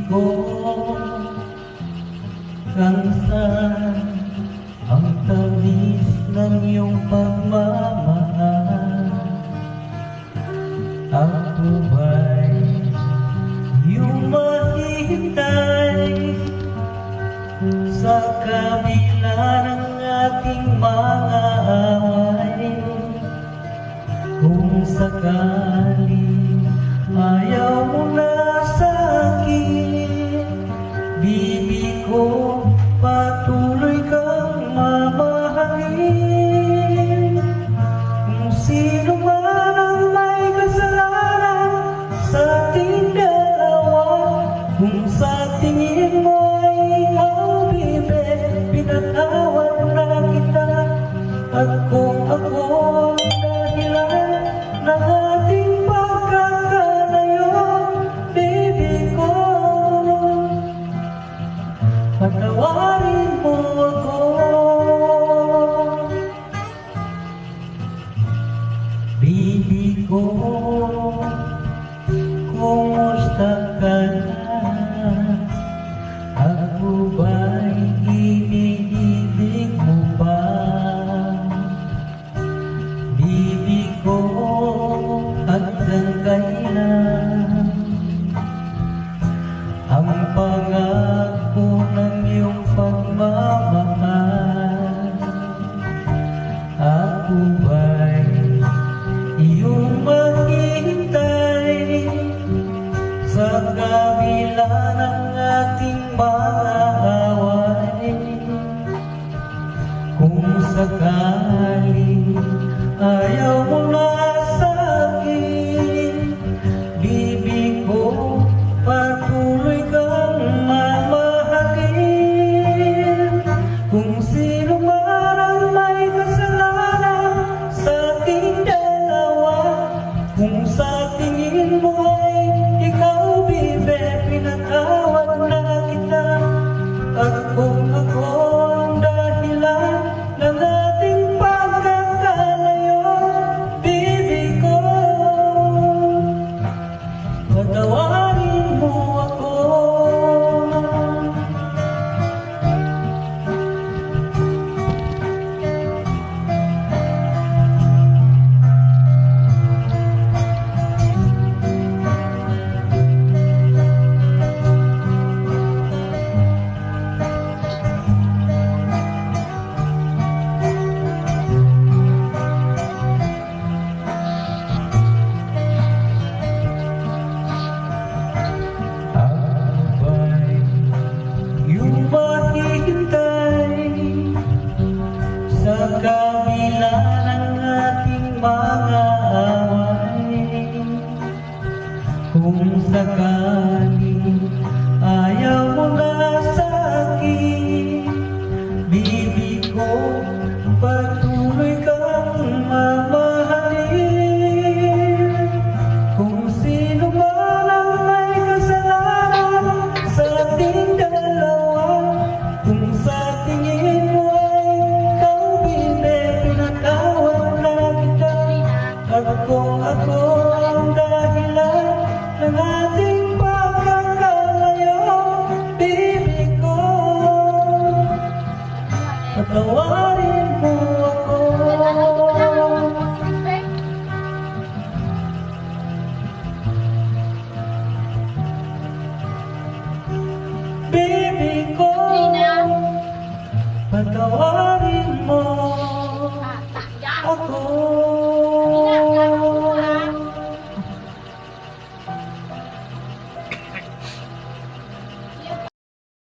ko kung saan ang tamis ng iyong pagmamahal. Ako ba'y iyong mahihintay sa kabila ng ating mga away? Kung sakali ayaw mo na sa'kin, bibig ko patuloy kang mamahalin. Kung sino man ang may kasalanan sa ating dalawa, kung sa tingin mo ay ikaw, bibe, pinatawad na kita. At kung ako ang dahilan ng ating pagkakalayo, baby ko, patawarin mo ako. Baby ko, kumusta ka na? Ako ba'y iniibig mo pa? Baby ko, hanggang kailan ang pangako ng iyong pagmamahal? Ako ba'y iyong maghihintay sa kabila ng ating mga away? Kung sakali ayaw mo na sa'kin, bibig ko patuloy kang mamahalin. Kung sino man ang may kasalanan sa ating dalawa, kung sa tingin mo ay ikaw, bibe, pinatawad na kita. At kung ako ang dahilan ng ating pagkakalayo, bibi ko, patawarin mo ako. Sa kabila ng ating mga away, kung sakali ayaw mo na sa'kin, bibig ko patuloy kang mamahalin. Kung sino man ang may kasalanan sa ating dalawa, kung sa tingin mo at kung ako ang dahilan ng ating pagkakalayo, bibig ko, patawarin mo ako. Bibig ko, patawarin mo ako.